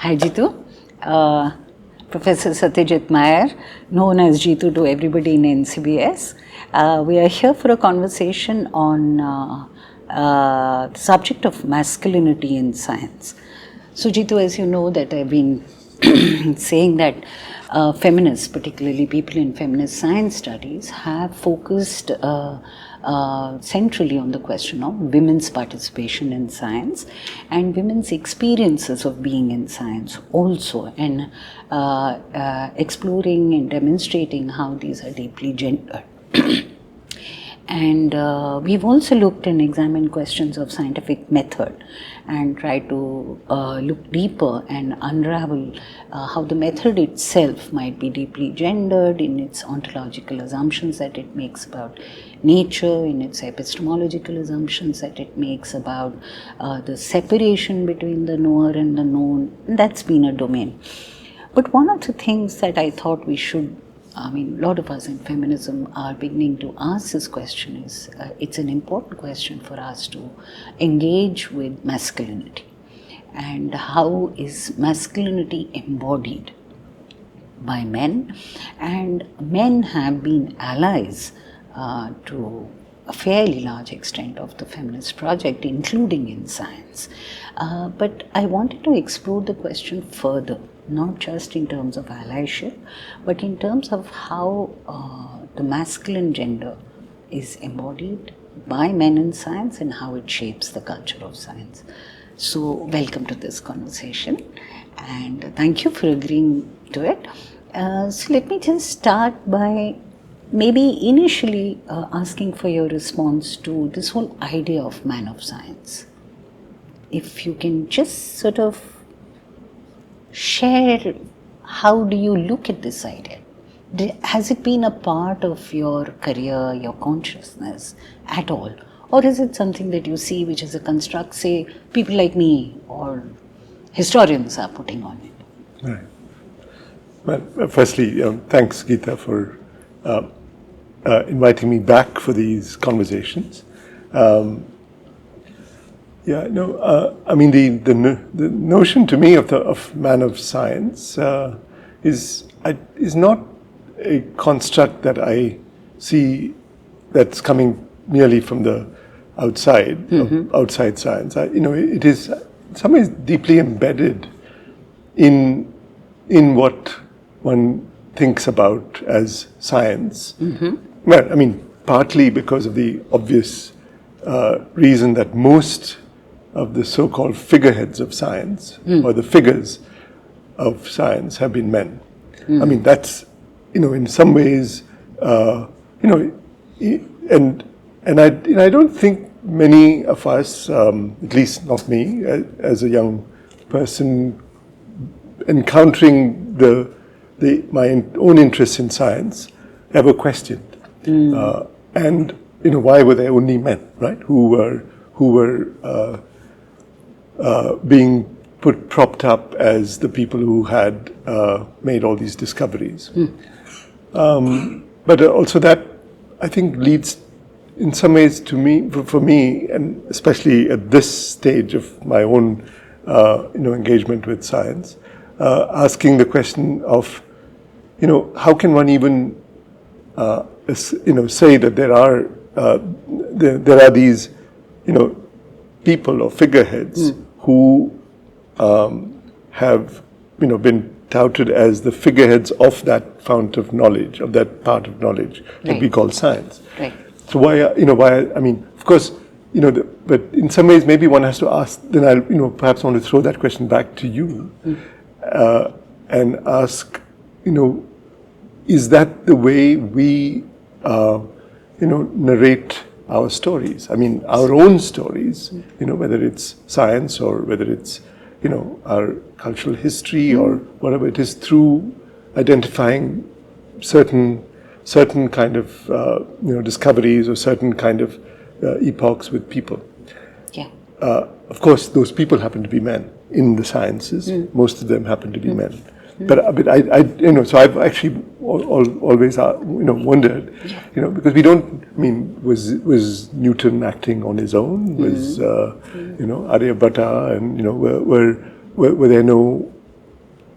Hi Jitu, Professor Satyajit Mayor, known as Jitu to everybody in NCBS. We are here for a conversation on the subject of masculinity in science. So Jitu, as you know that I've been saying that feminists, particularly people in feminist science studies, have focused centrally on the question of women's participation in science and women's experiences of being in science also, and exploring and demonstrating how these are deeply gendered. And we've also looked and examined questions of scientific method and tried to look deeper and unravel how the method itself might be deeply gendered in its ontological assumptions that it makes about nature, in its epistemological assumptions that it makes about the separation between the knower and the known. That's been a domain. But one of the things that I thought we should, a lot of us in feminism are beginning to ask this question is, it's an important question for us to engage with masculinity. And how is masculinity embodied by men? And men have been allies to a fairly large extent of the feminist project, including in science. But I wanted to explore the question further, not just in terms of allyship, but in terms of how the masculine gender is embodied by men in science and how it shapes the culture of science. So, welcome to this conversation, and thank you for agreeing to it. So, let me just start by maybe initially asking for your response to this whole idea of man of science. If you can just sort of share, how do you look at this idea? Has it been a part of your career, your consciousness at all? Or is it something that you see which is a construct, say, people like me or historians are putting on it? Right. Well, firstly, thanks, Gita, for inviting me back for these conversations. The notion to me of man of science is not a construct that I see that's coming merely from the outside, outside science. It is in some ways deeply embedded in what one thinks about as science. Well, partly because of the obvious reason that most of the so-called figureheads of science, or the figures of science, have been men. That's, in some ways, and I don't think many of us, at least not me, as a young person encountering my own interest in science, ever questioned. And why were there only men, right, who were being propped up as the people who had made all these discoveries. But also that, I think, leads in some ways to me, for me, and especially at this stage of my own engagement with science, asking the question of, how can one even say that there are these people or figureheads who have been touted as the figureheads of that fount of knowledge, of that part of knowledge that we call science. Right. So why? Of course, but in some ways, maybe one has to ask. Then I'll, perhaps want to throw that question back to you, and ask, is that the way we, narrate our stories? Our own stories. Whether it's science or whether it's, our cultural history or whatever it is, through identifying certain kind of discoveries or certain kind of epochs with people. Yeah. Of course, those people happen to be men in the sciences. Most of them happen to be men. But I so I've actually always wondered, because we don't. Was Newton acting on his own? Was Aryabhatta, and were there no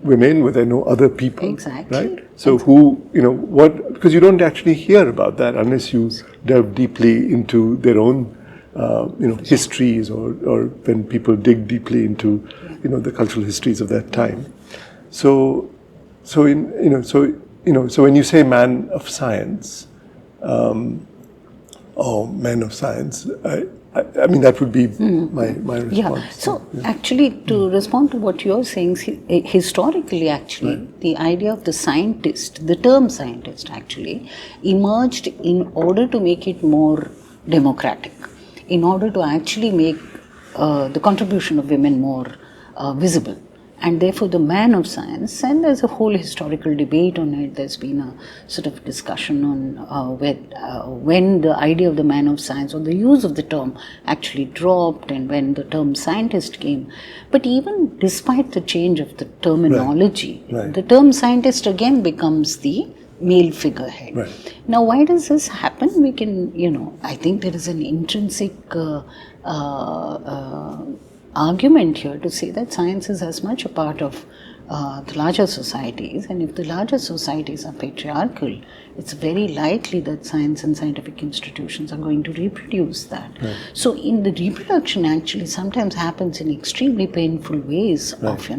women? Were there no other people? Exactly. Right? So who, what, because you don't actually hear about that unless you delve deeply into their own, histories or when people dig deeply into, the cultural histories of that time. So when you say man of science, or men of science, I mean, that would be my response. Yeah. So actually, to respond to what you're saying, historically, actually, the idea of the scientist, the term scientist, actually, emerged in order to make it more democratic, in order to actually make the contribution of women more visible. And therefore, the man of science, and there's a whole historical debate on it. There's been a sort of discussion on when the idea of the man of science or the use of the term actually dropped and when the term scientist came. But even despite the change of the terminology, the term scientist again becomes the male figurehead. Right. Now, why does this happen? We can, I think there is an intrinsic argument here to say that science is as much a part of the larger societies, and if the larger societies are patriarchal, it's very likely that science and scientific institutions are going to reproduce that. Right. So in the reproduction actually sometimes happens in extremely painful ways of,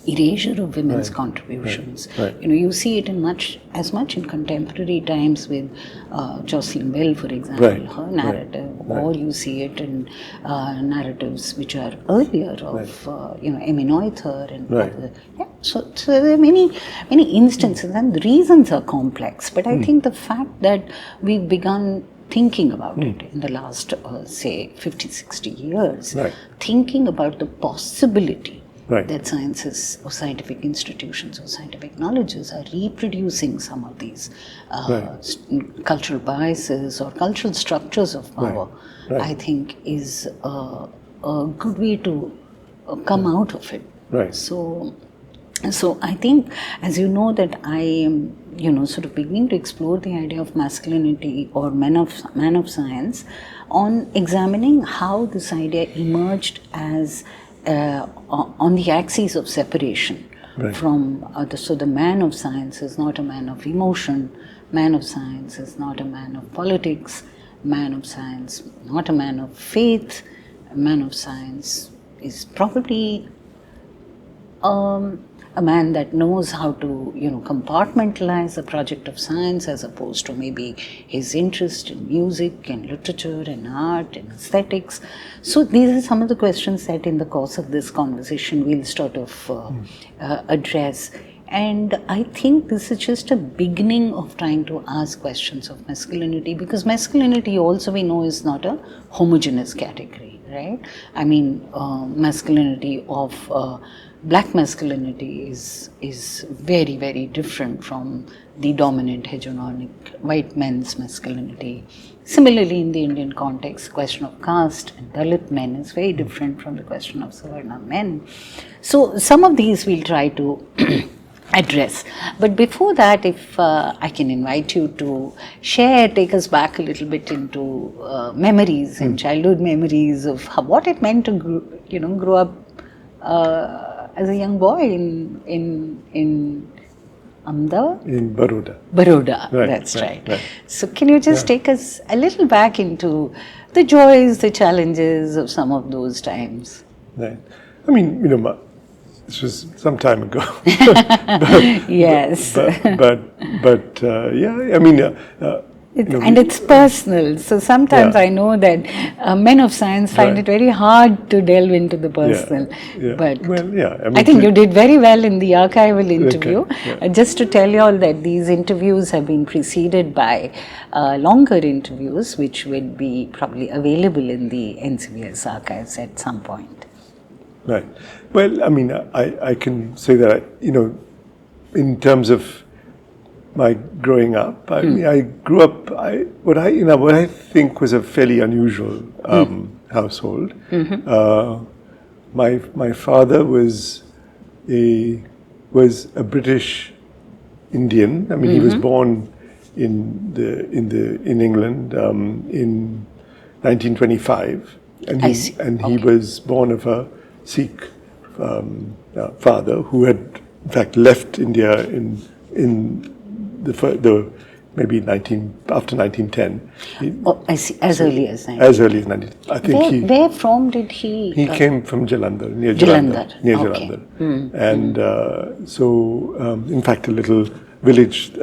erasure of women's contributions. Right. You see it as much in contemporary times with Jocelyn Bell, for example, her narrative, or you see it in narratives which are earlier of Emmy Noether and other. Yeah. So there are many instances, and the reasons are complex. But I think the fact that we've begun thinking about it in the last, say, 50, 60 years, thinking about the possibility that sciences or scientific institutions or scientific knowledges are reproducing some of these cultural biases or cultural structures of power, I think is a good way to come out of it. Right. So I think, as you know, that I am, sort of beginning to explore the idea of masculinity or man of science on examining how this idea emerged as on the axis of separation from so the man of science is not a man of emotion, man of science is not a man of politics, man of science not a man of faith, man of science is probably a man that knows how to, compartmentalize the project of science as opposed to maybe his interest in music and literature and art and aesthetics. So these are some of the questions that in the course of this conversation we'll sort of address. And I think this is just a beginning of trying to ask questions of masculinity, because masculinity also we know is not a homogeneous category, right? I mean, masculinity of black masculinity is very, very different from the dominant hegemonic white men's masculinity. Similarly, in the Indian context, the question of caste and Dalit men is very different from the question of Savarna men. So some of these we'll try to address. But before that, if I can invite you to take us back a little bit into memories and childhood memories of what it meant to grow up as a young boy in Ahmedabad? In Baroda. Baroda, that's right. So can you just take us a little back into the joys, the challenges of some of those times? Right. I mean, this was some time ago. Yes. But yeah, I mean... and it's personal. So sometimes I know that men of science find it very hard to delve into the personal. But I think you did very well in the archival interview. Just to tell you all that these interviews have been preceded by longer interviews, which will be probably available in the NCBS archives at some point. Right. Well, I mean, I can say that, in terms of my growing up, I grew up. What I think was a fairly unusual household. My father was a British Indian. I mean, he was born in England in 1925, and he was born of a Sikh father, who had in fact left India in the maybe after 1910. I see. As early as 19. As early as 19. I think where from did he? He came from Jalandhar, near Jalandhar. Near Okay. Jalandhar. And so, in fact, a little village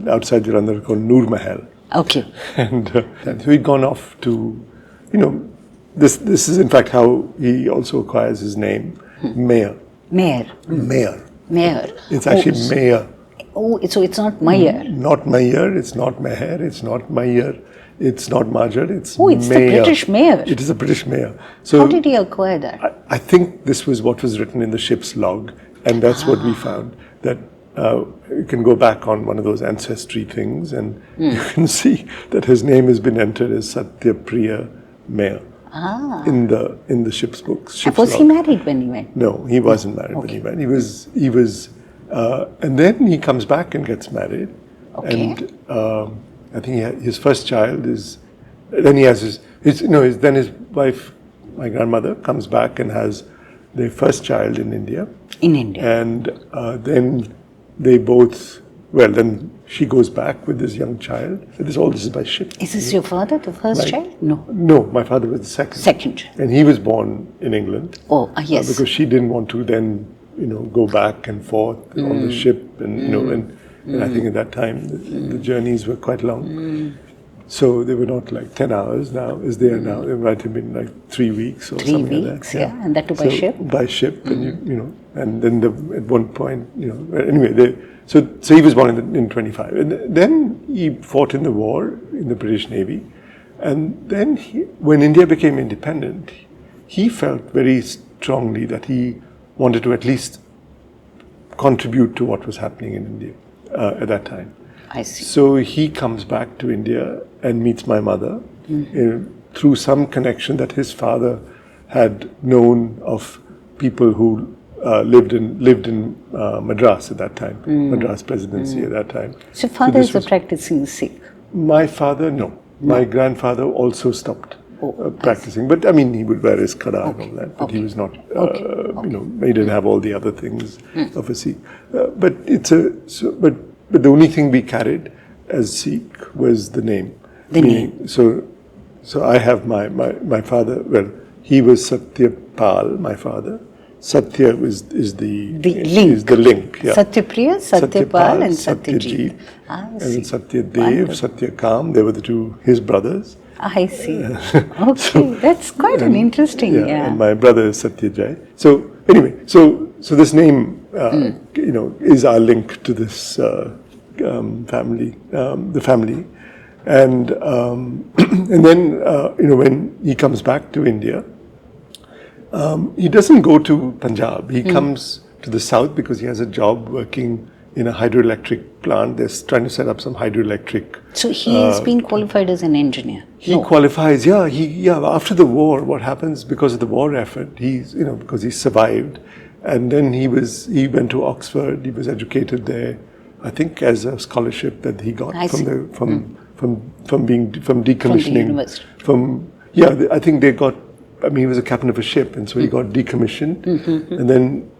outside Jalandhar called Noor Mahal. Okay. And so he'd gone off to, this is in fact how he also acquires his name, Mayor. Mayor. Mayor. Mayor. It's actually Mayor. Oh, so it's not Mayor. Not Mayor, it's not Meher, it's not Mayor, it's not Majar, it's Oh, it's Mayor. the British Mayor. It is a British Mayor. So How did he acquire that? I think this was what was written in the ship's log, and that's what we found. That you can go back on one of those ancestry things, and you can see that his name has been entered as Satyapriya Mayor in the ship's books. Was he married when he went? No, he wasn't married when he went. He was, and then he comes back and gets married, and I think his first child is. Then he has then his wife, my grandmother, comes back and has their first child in India. In India. And then they both. Well, then she goes back with this young child. This is by ship. Is this your father, the first child? No. No, my father was the second. Second. And he was born in England. Oh, yes. Because she didn't want to then, go back and forth on the ship, and and I think at that time the journeys were quite long. So they were not like 10 hours now, as they are now. They might have been like 3 weeks or 3 something like weeks, that. yeah. And that too by ship? By ship, and and then at one point, anyway, so he was born in 25, and then he fought in the war in the British Navy, and then when India became independent, he felt very strongly that he wanted to at least contribute to what was happening in India at that time. I see. So he comes back to India and meets my mother through some connection that his father had known of people who lived in Madras at that time, Madras presidency at that time. So father is a practicing Sikh? My father, no. My grandfather also stopped practicing, but I mean he would wear his khada and all that. But he was not, he didn't have all the other things of a Sikh. But but the only thing we carried as Sikh was the name. The name. So I have my father. Well, he was Satyapal, my father. Satya is the link. Is the link. Yeah. Satyapriya, Satyapal, and Satyajit. And Satyadev, Satyakam. They were his brothers. I see. Okay, that's quite an interesting. Yeah. And my brother is Satyajay. So anyway, so this name, is our link to this family, the family, and and then when he comes back to India, he doesn't go to Punjab. He comes to the south because he has a job working in a hydroelectric plant. They're trying to set up some hydroelectric. So he's been qualified as an engineer. He qualifies. After the war, what happens because of the war effort? Because he survived, and then he went to Oxford. He was educated there, I think, as a scholarship that he got from decommissioning. From the university. I think they got. I mean, he was a captain of a ship, and so he got decommissioned, and then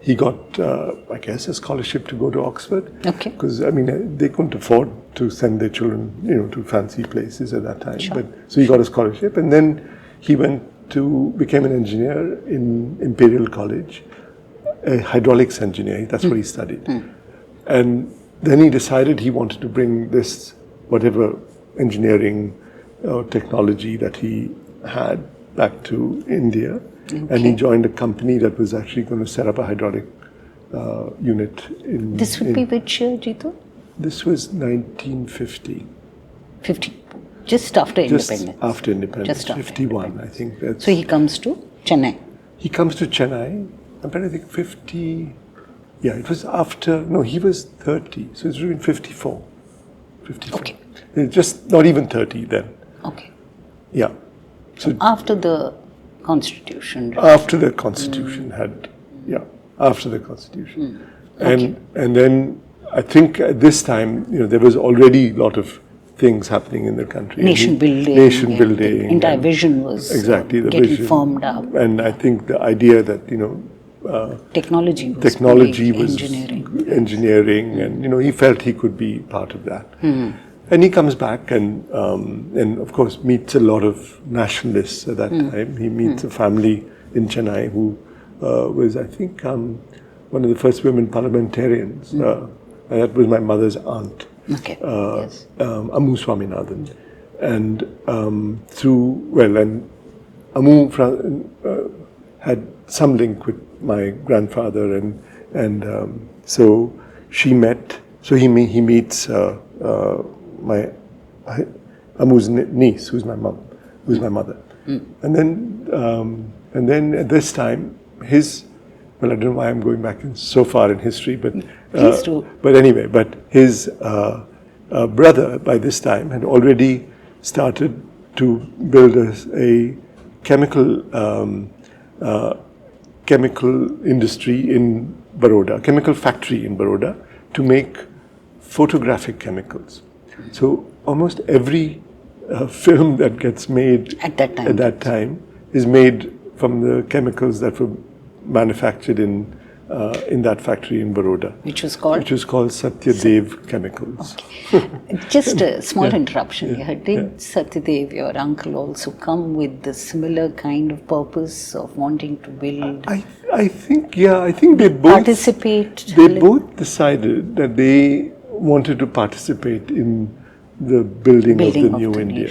he got, I guess, a scholarship to go to Oxford. Okay. Because they couldn't afford to send their children, to fancy places at that time. Sure. So he got a scholarship, and then he became an engineer in Imperial College, a hydraulics engineer. That's what he studied, and then he decided he wanted to bring this whatever engineering or technology that he had back to India, and he joined a company that was actually going to set up a hydraulic unit in... This would be which year, Jitu? This was 1950. 50, just after independence. Just after independence, Just after 51, I think. So he comes to Chennai. He comes to Chennai, I'm trying to think, 50... Yeah, it was after... No, he was 30, so it's in 54. 54. Okay. Just not even 30 then. Okay. Yeah. So after the Constitution. Right? After the Constitution after the Constitution. And then I think at this time, there was already a lot of things happening in the country. Nation building. The entire vision was exactly the getting vision. formed up. And I think the idea that, technology was engineering, and he felt he could be part of that. And he comes back and of course meets a lot of nationalists at that time. He meets a family in Chennai who was, I think, one of the first women parliamentarians. And that was my mother's aunt, Amu Swaminathan. And and Amu had some link with my grandfather, and so he meets my Amu's niece, who's my mother, and then at this time I don't know why I'm going back so far in history, but please do. But anyway, his brother by this time had already started to build a chemical industry in Baroda, chemical factory in Baroda, to make photographic chemicals. So almost every film that gets made at that time is made from the chemicals that were manufactured in that factory in Baroda, which was called Satyadev Chemicals. Okay. Just a small interruption here. Did Satyadev, your uncle, also come with the similar kind of purpose of wanting to build? I think they both participate. They both decided that they wanted to participate in the building of the new India,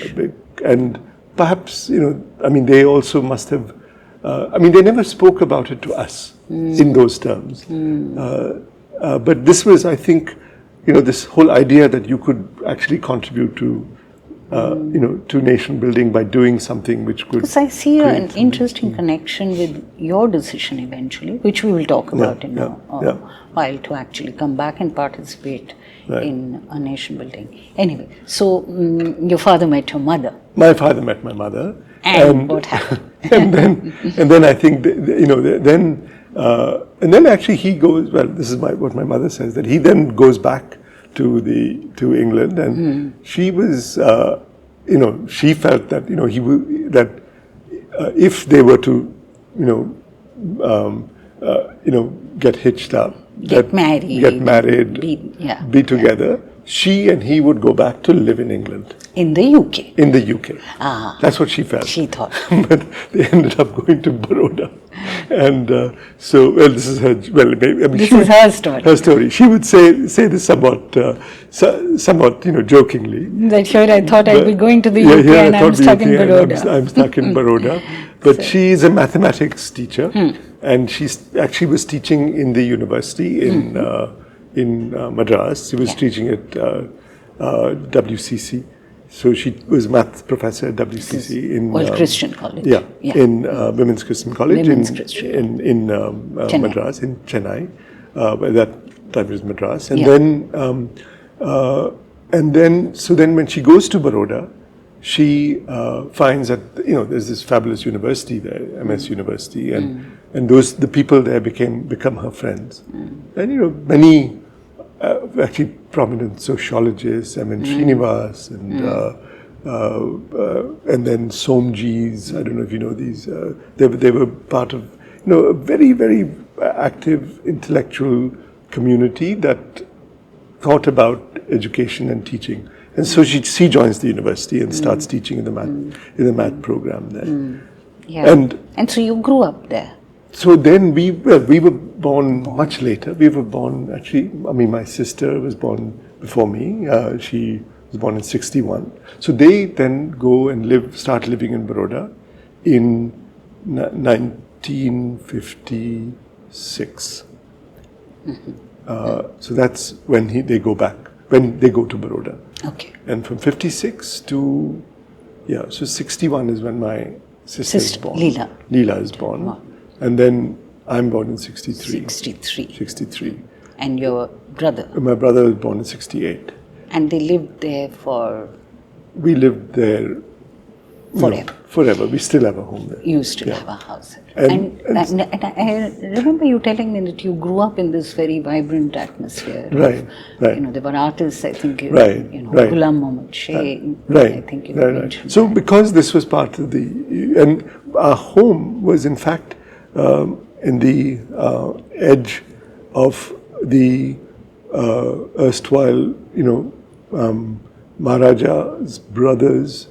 and perhaps they also must have. They never spoke about it to us in those terms. But this was, I think, this whole idea that you could actually contribute to, to nation building by doing something which could. Because I see an interesting connection with your decision eventually, which we will talk about in a while, to actually come back and participate in a nation building. Anyway, so your father met your mother. My father met my mother. And what happened? and then I think and then actually he goes. Well, this is what my mother says, that he then goes back to England, and she was she felt that if they were to get hitched up, get married, be together, she and he would go back to live in England. In the UK? In the UK. That's what she felt. She thought. But they ended up going to Baroda. And this is her, this is her story. Her story. She would say this somewhat jokingly. That here I thought I'd be going to the UK and I'm stuck in Baroda. I'm stuck in Baroda. But she is a mathematics teacher, and she actually was teaching in the university in Madras. She was teaching at WCC. So she was math professor at WCC in Christian College. In Women's Christian College in Chennai. Madras, in Chennai. By that time it was Madras, and then when she goes to Baroda, she finds that there's this fabulous university there, MS University, and the people there become her friends, and many. Actually prominent sociologists, Srinivas, and then Somjis, I don't know if you know these, they were part of, a very, very active intellectual community that thought about education and teaching. And so she joins the university and starts teaching in the math program there. And so you grew up there? So then we were born much later. We were born my sister was born before me. She was born in 1961. So they then go and start living in Baroda in 1956. So that's when they go back, when they go to Baroda. Okay. And from 56 to, so 61 is when my sister is born. Leela is born. Wow. And then I'm born in 63. 63. And your brother? My brother was born in 68. And they lived there We lived there forever. Forever. We still have a home there. You still have a house there. And I remember you telling me that you grew up in this very vibrant atmosphere. Right. There were artists, I think, Ghulam Mohammed Sheikh, I think you mentioned. So because this was part of and our home was in fact in the edge of the erstwhile, Maharaja's brother's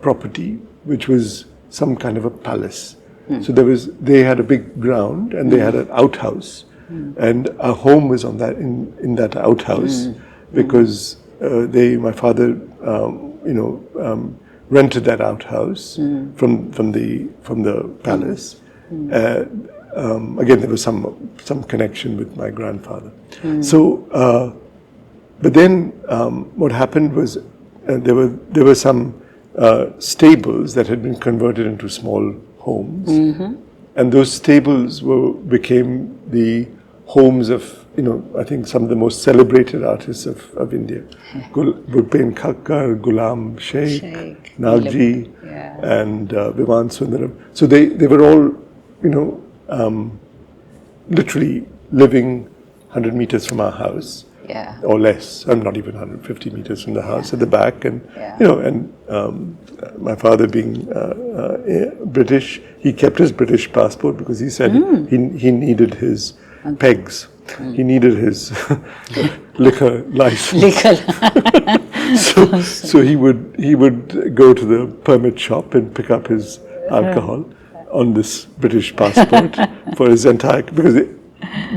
property, which was some kind of a palace. So they had a big ground and they had an outhouse, and our home was on that in that outhouse because my father rented that outhouse from the palace. Again, there was some connection with my grandfather. So, but then what happened was there were some stables that had been converted into small homes, and those stables became the homes of I think some of the most celebrated artists of India, Bhupendra Khakkar, Ghulam Sheikh, Nagji, and Viman Sundaram. So they were all literally living 100 meters from our house. Yeah. Or less. I'm not even 150 meters from the house at the back, and my father being British, he kept his British passport because he said he needed his pegs. He needed his liquor license. So he would go to the permit shop and pick up his alcohol on this British passport for his entire, because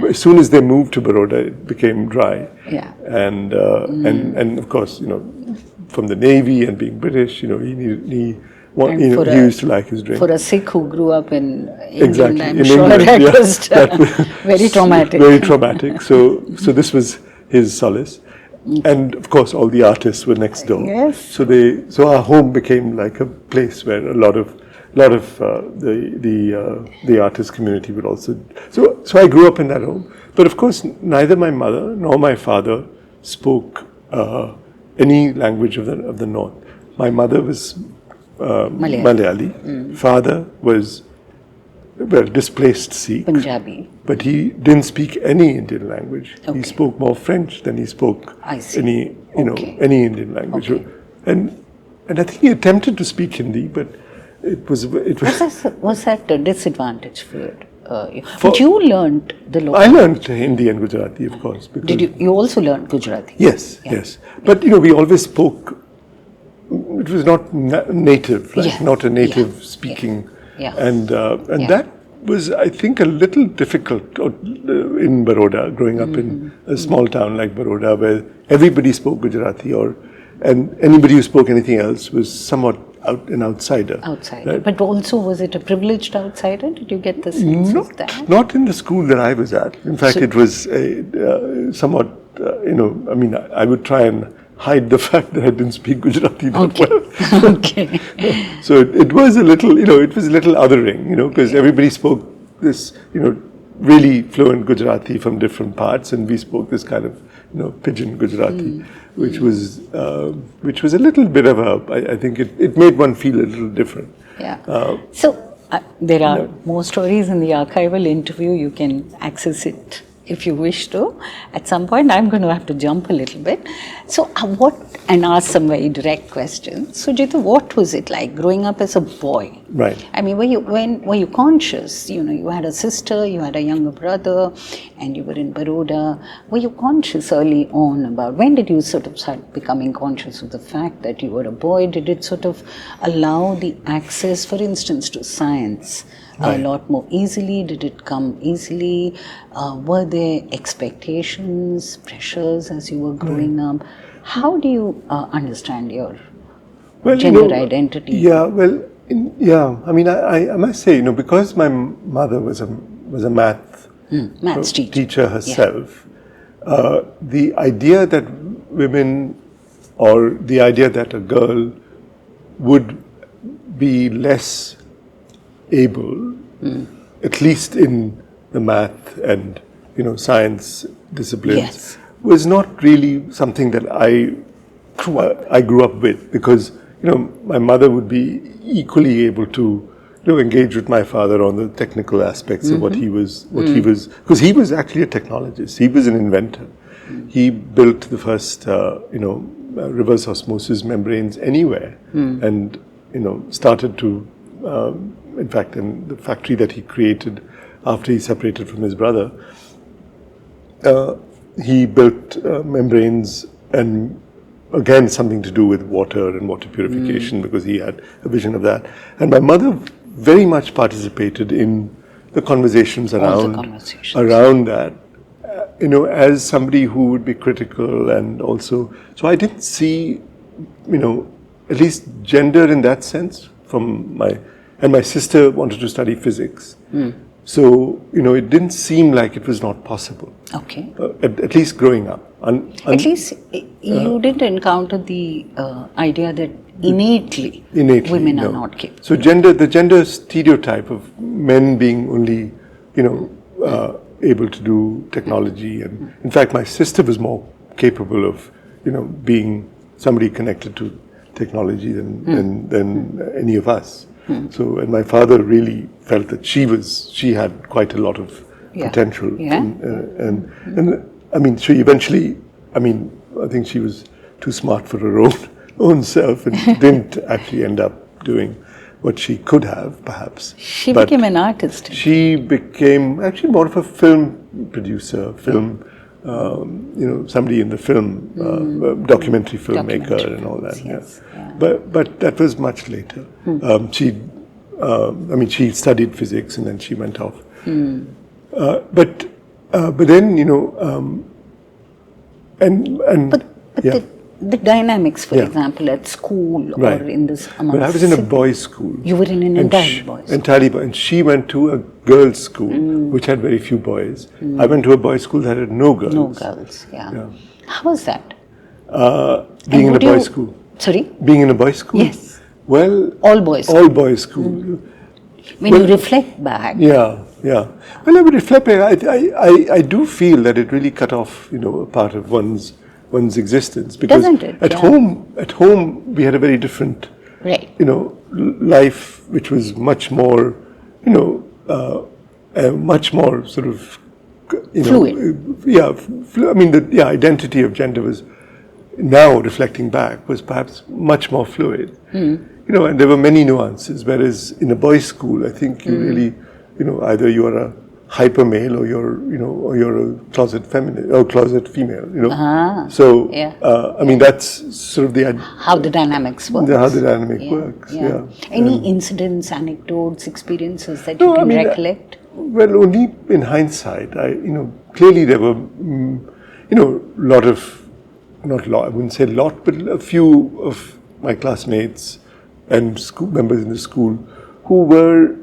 as soon as they moved to Baroda, it became dry. Yeah. And of course, from the Navy and being British, he used to like his drink. For a Sikh who grew up in England, exactly. I'm in sure England, that was very traumatic. Very traumatic. So this was his solace. And of course, all the artists were next door. Yes. So our home became like a place where a lot of the artist community would also. So I grew up in that home. But of course, neither my mother nor my father spoke any language of the north. My mother was Malayali. Father was displaced Sikh. Punjabi. But he didn't speak any Indian language. Okay. He spoke more French than he spoke any Indian language. Okay. And I think he attempted to speak Hindi, but it was. Was that a disadvantage for you? But you learned the local. I learned Hindi and Gujarati, of course. Did you? You also learned Gujarati. Yes, yes. But we always spoke. It was not native, right? Not a native speaking, and that was, I think, a little difficult in Baroda. Growing up in a small town like Baroda, where everybody spoke Gujarati, and anybody who spoke anything else was somewhat an outsider. Outsider. Right? But also, was it a privileged outsider? Did you get the sense of that? Not in the school that I was at. In fact, it was somewhat, I would try and hide the fact that I didn't speak Gujarati that well. Okay. So it was a little, it was a little othering, because everybody spoke this, really fluent Gujarati from different parts, and we spoke this kind of, pidgin Gujarati, which was a little bit of I think it made one feel a little different. Yeah. So there are more stories in the archival interview. You can access it if you wish to. At some point, I'm going to have to jump a little bit. So and ask some very direct questions. So Gita, what was it like growing up as a boy? Right. I mean, were you conscious? You had a sister, you had a younger brother, and you were in Baroda. Were you conscious early on about, when did you sort of start becoming conscious of the fact that you were a boy? Did it sort of allow the access, for instance, to science a lot more easily? Did it come easily? Were there expectations, pressures as you were growing up? How do you understand your gender identity? Yeah, well, I must say, because my mother was a maths teacher herself, the idea that women, or the idea that a girl would be less able, at least in the math and science disciplines, was not really something that I grew up with, because my mother would be equally able to engage with my father on the technical aspects of what he was, because he was actually a technologist. He was an inventor. He built the first reverse osmosis membranes anywhere, and started to in fact, in the factory that he created after he separated from his brother, he built membranes, and again something to do with water and water purification, because he had a vision of that. And my mother very much participated in the conversations around that, as somebody who would be critical, and also, so I didn't see, at least gender in that sense from my sister wanted to study physics. So, it didn't seem like it was not possible. Okay. At least growing up. At least you didn't encounter the idea that innately women are not capable. So the gender stereotype of men being only, able to do technology, and in fact my sister was more capable of, being somebody connected to technology than any of us. So, and my father really felt that she had quite a lot of potential. And I mean, she eventually, I think she was too smart for her own self, and didn't actually end up doing what she could have, perhaps. She became an artist. She became actually more of a film producer, somebody in the film, documentary filmmaker and all that. Yes. Yeah. But that was much later. She studied physics and then she went off. But then, the dynamics, for example, at school or in this amongst. But I was in a boys' school. You were in an entirely boys' school. Entirely boys. And she went to a girls' school, which had very few boys. I went to a boys' school that had no girls. No girls, yeah. How was that? Being in a boys' school. Sorry? Being in a boys' school? Yes. Well, all boys school. When you reflect back. Yeah. Well, I would reflect back. I do feel that it really cut off, a part of one's existence, because doesn't it? At home we had a very different, life, which was much more, much more sort of, fluid. The identity of gender was, now reflecting back, was perhaps much more fluid. And there were many nuances. Whereas in a boys' school, I think you really, either you are a hyper male or you're a closet feminine or closet female. So that's sort of how the dynamics work. How the dynamic works. Yeah. Any incidents, anecdotes, experiences that you can recollect? Well, only in hindsight. Clearly there were, lot of. Not a lot, I wouldn't say a lot, but a few of my classmates and school members in the school who were,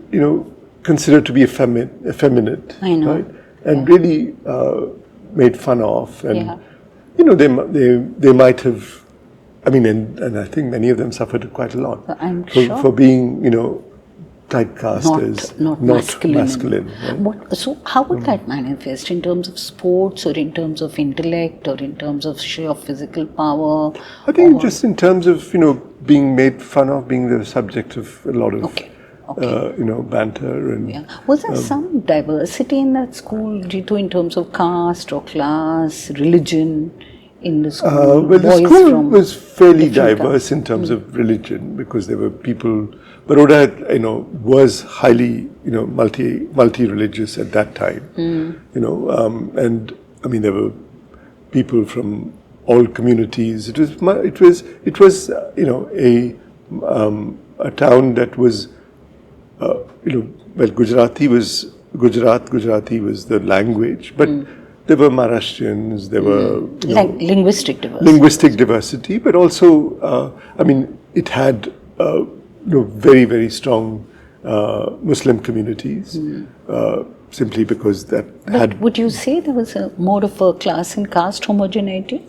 considered to be effeminate, I know. right? And really made fun of, and they might have, and I think many of them suffered quite a lot for being, typecast as not masculine. Right? So how would that manifest in terms of sports, or in terms of intellect, or in terms of sheer physical power? I think just in terms of being made fun of, being the subject of a lot of banter and. Was there some diversity in that school, in terms of caste or class, religion? In the school, well, the school was fairly diverse in terms of religion, because there were people. Baroda, was highly, multi-religious at that time. And there were people from all communities. It was a town that was, Gujarati was the language, but there were Maharashtrians, there were linguistic diversity, but also, it had. Very, very strong Muslim communities, simply because that had. Would you say there was more of a class and caste homogeneity?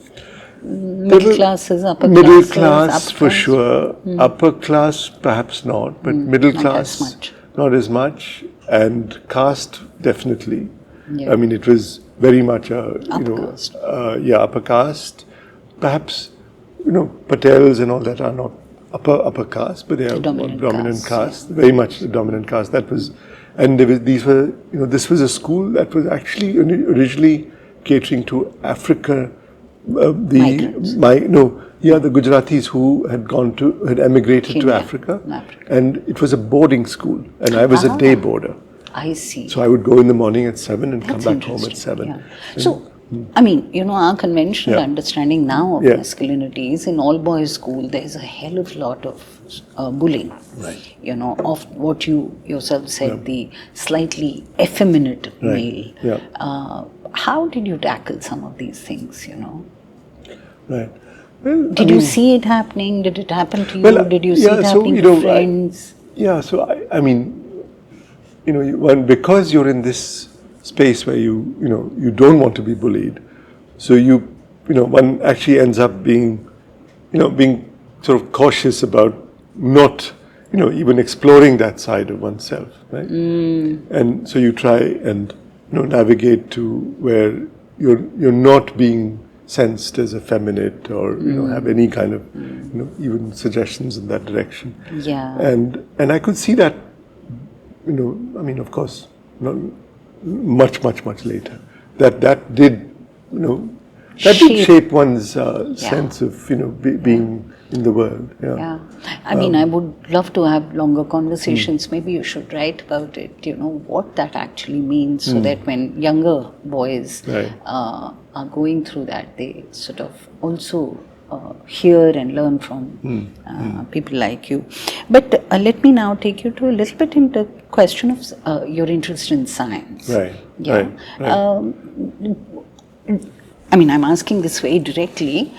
Middle classes, upper classes? Middle class for sure. Upper class perhaps not, but middle class not as much, and caste definitely. Yeah. It was very much a upper caste. Perhaps Patels and all that are not upper caste, but they are dominant caste, very much the dominant caste. That was, and this was a school that was actually originally catering to Africa Migrants. The Gujaratis who had emigrated to Kenya, Africa, Africa. and it was a boarding school, and I was a day boarder. I see. So I would go in the morning at 7 and That's come back home at interesting, 7. yeah. So, I mean, our conventional understanding now of masculinity is in all boys school, there's a hell of a lot of bullying. Right. Of what you yourself said, the slightly effeminate male. Yeah. How did you tackle some of these things, Right. Well, Did you see it happening? Did it happen to you? Did you see it happening to friends? Because you're in this space where you don't want to be bullied, so one actually ends up being sort of cautious about not, even exploring that side of oneself, right? And so you try and navigate to where you're not being sensed as effeminate or have any kind of even suggestions in that direction. Yeah. And I could see that, of course, not much later. That did shape one's sense of being in the world. Yeah. I mean, I would love to have longer conversations. Maybe you should write about it, what that actually means, so that when younger boys are going through that, they sort of also hear and learn from people like you. But let me now take you to a little bit into the question of your interest in science. Right. Yeah. Right. I mean, I'm asking this very directly,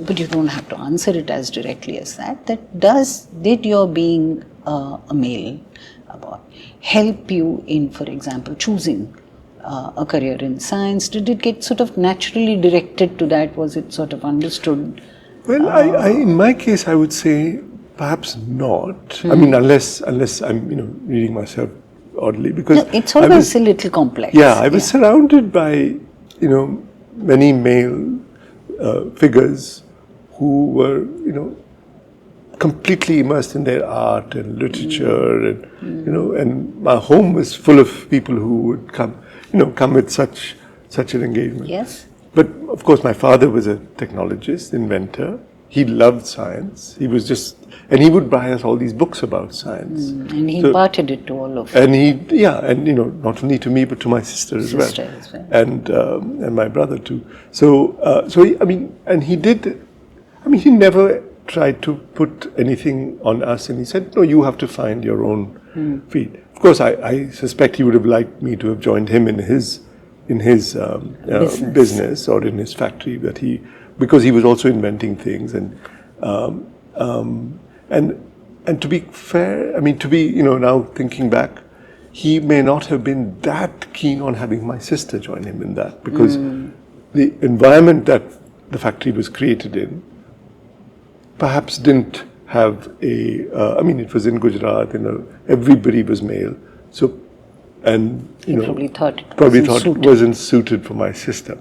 but you don't have to answer it as directly as that. Did your being a male boy help you in, for example, choosing a career in science? Did it get sort of naturally directed to that? Was it sort of understood? Well, in my case, I would say perhaps not. I mean, unless I'm reading myself oddly, because it's always a little complex. Yeah, I was surrounded by many male figures who were completely immersed in their art and literature, and and my home was full of people who would come with such an engagement. Yes. But of course, my father was a technologist, inventor. He loved science. And he would buy us all these books about science. And he imparted it to all of us. And not only to me, but to my sister as well. And my brother too. He never tried to put anything on us, and he said, no, you have to find your own feet. Of course, I suspect he would have liked me to have joined him in his business or in his factory because he was also inventing things, and to be fair, now thinking back, he may not have been that keen on having my sister join him in that, because the environment that the factory was created in perhaps didn't have it was in Gujarat, everybody was male, so, and he probably thought it wasn't suited for my sister.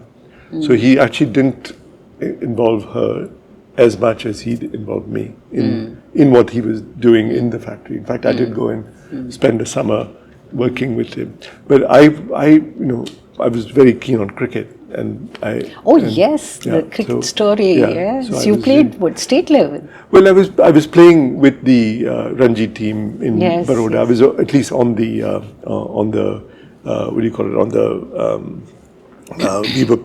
So he actually didn't involve her as much as he involved me in what he was doing in the factory. In fact, I did go and spend a summer working with him. But I was very keen on cricket, and the cricket story. Yes, so you played state level? Well, I was playing with the Ranji team in Baroda. Yes. I was at least on the we were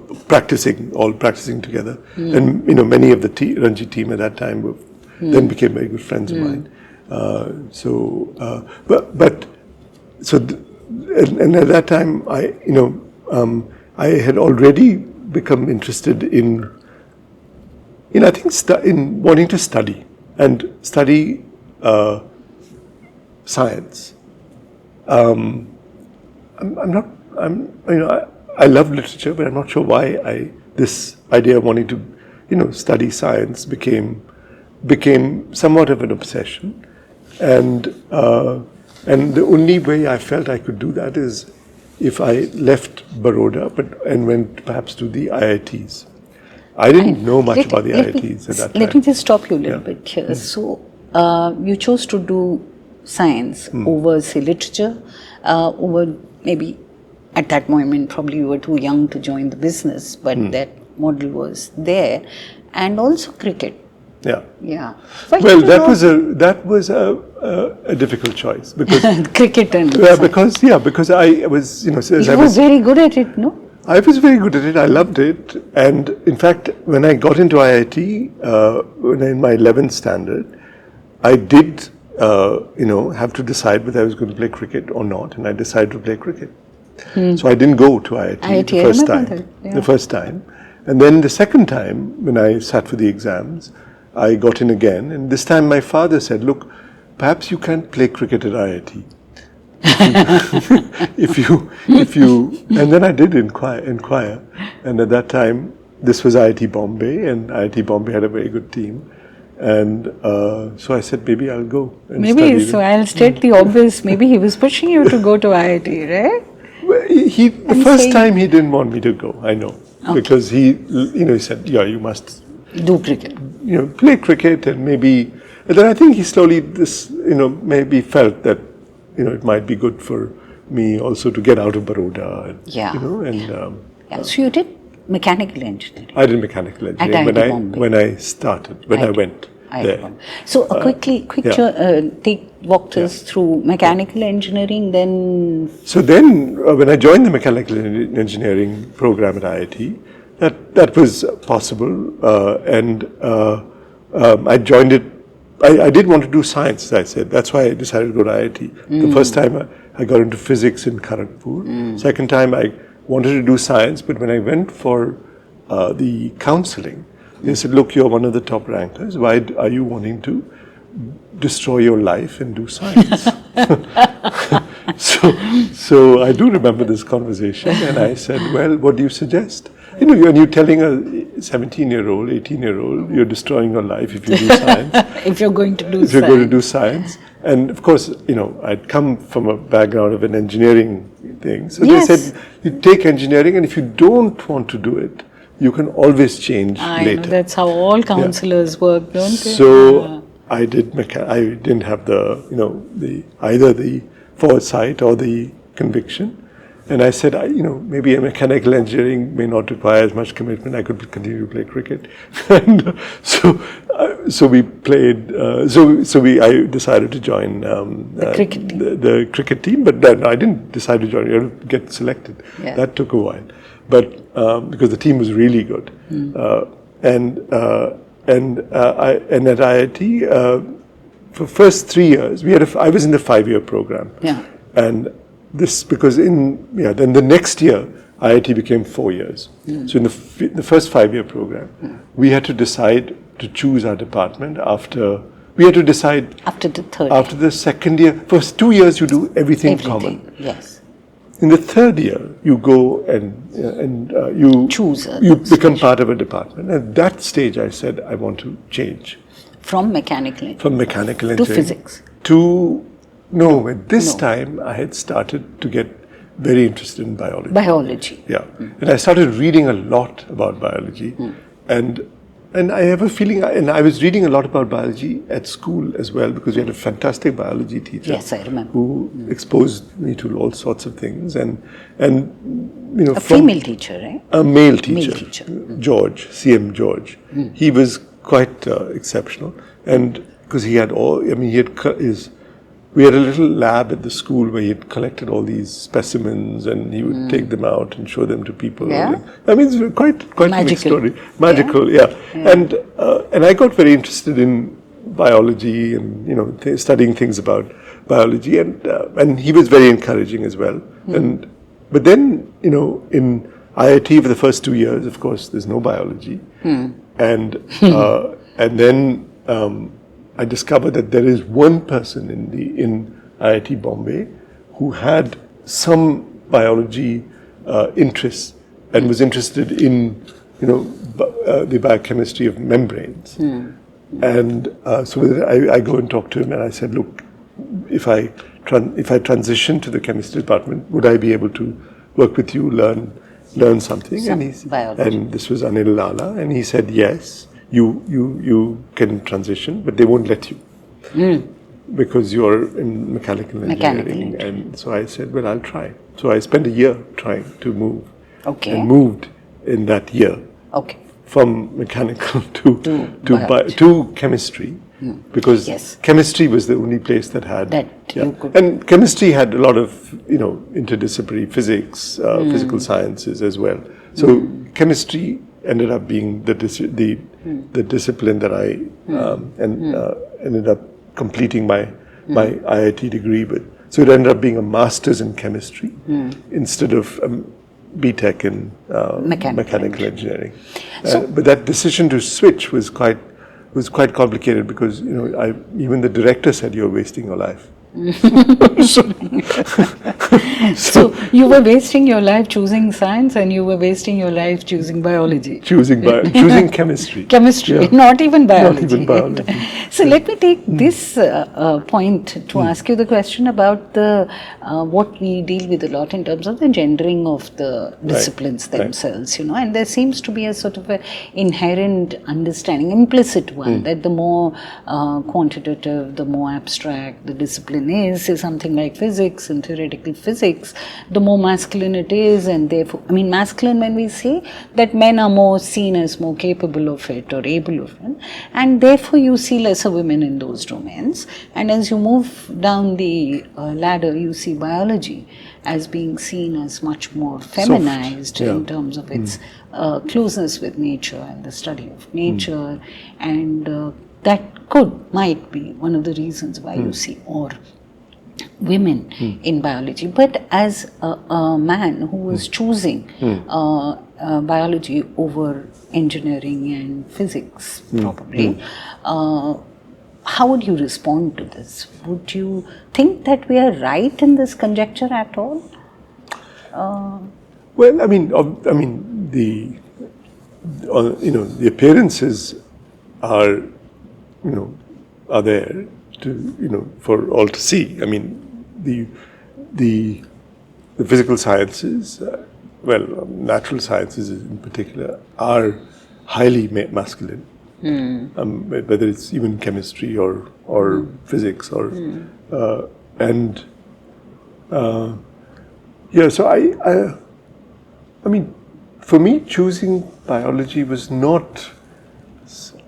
all practicing together, and many of the Ranji team at that time then became very good friends of mine. And at that time, I had already become interested in wanting to study science. I love literature, but I'm not sure why this idea of wanting to, study science became somewhat of an obsession, and the only way I felt I could do that is if I left Baroda, and went perhaps to the IITs. I didn't know much about the IITs at that time. Let me just stop you a little bit here. So, you chose to do science over, say, literature, over maybe. At that moment, probably you were too young to join the business, but that model was there, and also cricket. Yeah. Yeah. Well, that was a difficult choice because cricket and because I was, you were very good at it, no? I was very good at it. I loved it, and in fact, when I got into IIT, in my 11th standard, I did, have to decide whether I was going to play cricket or not, and I decided to play cricket. So I didn't go to IIT the first time. The first time, and then the second time when I sat for the exams, I got in again, and this time my father said, "Look, perhaps you can't play cricket at IIT." if you, and then I did inquire, and at that time this was IIT Bombay, and IIT Bombay had a very good team, and so I said maybe I'll go. And I'll state the obvious. Maybe he was pushing you to go to IIT, right? Well, the first time he didn't want me to go. I know, because he said, "Yeah, you must do cricket. Play cricket, and maybe." And then I think he slowly maybe felt that. It might be good for me also to get out of Baroda. And, So you did mechanical engineering? I did mechanical engineering when I started, when I went there. So walk us through mechanical engineering then. So then when I joined the mechanical engineering program at IIT, that was possible, and I joined it. I did want to do science, as I said. That's why I decided to go to IIT. The first time I got into physics in Kharagpur. Second time I wanted to do science, but when I went for the counseling, they said, "Look, you're one of the top rankers. Why are you wanting to destroy your life and do science?" So I do remember this conversation, and I said, "Well, what do you suggest?" When you're telling a 17-year-old, 18-year-old, you're destroying your life if you do science. If you're going to do science. If you're going to do science. And of course, I'd come from a background of an engineering thing. So they said, you take engineering, and if you don't want to do it, you can always change later. I know, that's how all counselors work, don't they? So I didn't have either the foresight or the conviction. And I said, maybe a mechanical engineering may not require as much commitment. I could continue to play cricket, and so we played. I decided to join the cricket team, but then I didn't decide to join. You had to get selected. Yeah. That took a while, but because the team was really good, and at IIT for first 3 years I was in the 5-year program, and. This because then the next year IIT became 4 years. So in the first 5-year program, we had to decide to choose our department after the third. After the second year, first 2 years you do everything common. Yes. In the third year, you go and you choose. You become part of a department. At that stage, I said I want to change from mechanical engineering to physics No, at this time I had started to get very interested in biology. Yeah, and I started reading a lot about biology, and I have a feeling, and I was reading a lot about biology at school as well, because we had a fantastic biology teacher. Yes, I remember. Who exposed me to all sorts of things, and a female teacher, right? A male teacher. George, CM George. He was quite exceptional, and because he had we had a little lab at the school where he had collected all these specimens, and he would take them out and show them to people. Yeah. I mean, it's quite a big story. Magical, yeah. And I got very interested in biology and studying things about biology, and he was very encouraging as well. But then in IIT for the first 2 years, of course, there's no biology, and then. I discovered that there is one person in IIT Bombay who had some biology interests and was interested in the biochemistry of membranes. And so I go and talk to him, and I said, "Look, if I transition to the chemistry department, would I be able to work with you, learn something?" And this was Anil Lala, and he said, "Yes. You can transition, but they won't let you because you're in mechanical engineering." And so I said, "Well, I'll try." So I spent a year trying to move, and moved in that year Okay. from mechanical to chemistry, because Yes. chemistry was the only place that had That you could- and chemistry had a lot of interdisciplinary physics, physical sciences as well. So chemistry ended up being the discipline that I ended up completing my IIT degree with. So it ended up being a master's in chemistry instead of BTech in mechanical engineering. But that decision to switch was quite complicated because even the director said you're wasting your life. So you were wasting your life choosing science, and you were wasting your life choosing biology. Choosing chemistry. Chemistry, not even biology. Not even biology. So let me take this point to ask you the question about what we deal with a lot in terms of the gendering of the disciplines themselves, and there seems to be a sort of a inherent understanding, implicit one, that the more quantitative, the more abstract the discipline is something like physics and theoretical physics, the more masculine it is, and therefore, masculine when we say that men are more seen as more capable of it or able of it, and therefore you see lesser women in those domains. And as you move down the ladder, you see biology as being seen as much more feminized in terms of its closeness with nature and the study of nature, and that might be one of the reasons why you see more women in biology. But as a man who was choosing biology over engineering and physics, probably, how would you respond to this? Would you think that we are right in this conjecture at all? Well, the appearances are there for all to see. The physical sciences, natural sciences in particular, are highly masculine. Whether it's even chemistry or physics or so for me, choosing biology was not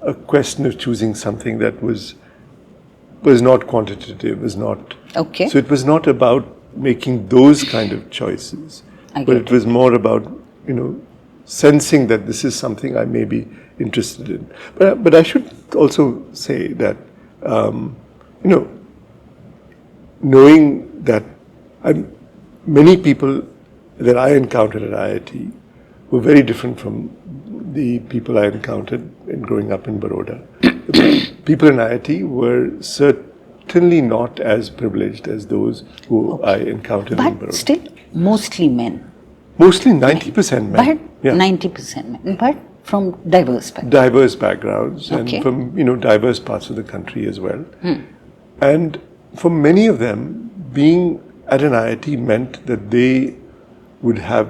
a question of choosing something that was not quantitative, was not. Okay. So it was not about making those kind of choices, but it was more about sensing that this is something I may be interested in. But I should also say that knowing that many people that I encountered at IIT were very different from the people I encountered in growing up in Baroda. People in IIT were certainly not as privileged as those who I encountered in Baroda. But still, mostly men. Mostly 90% men. But 90% men. But from diverse backgrounds. Diverse backgrounds and from diverse parts of the country as well. And for many of them, being at an IIT meant that they would have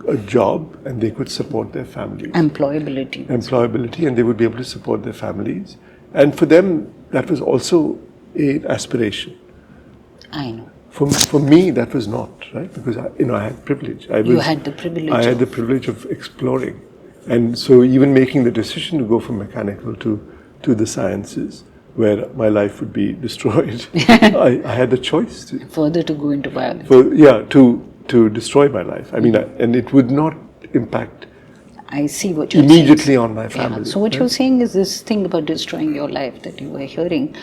a job and they could support their families. Employability, and they would be able to support their families. And for them, that was also an aspiration. I know. For me, that was not, right? Because I had privilege. You had the privilege. I had the privilege of exploring. And so even making the decision to go from mechanical to the sciences, where my life would be destroyed, I had the choice further to go into biology. To destroy my life. And it would not impact I see what you're immediately saying. on my family. So what you're saying is this thing about destroying your life that you were hearing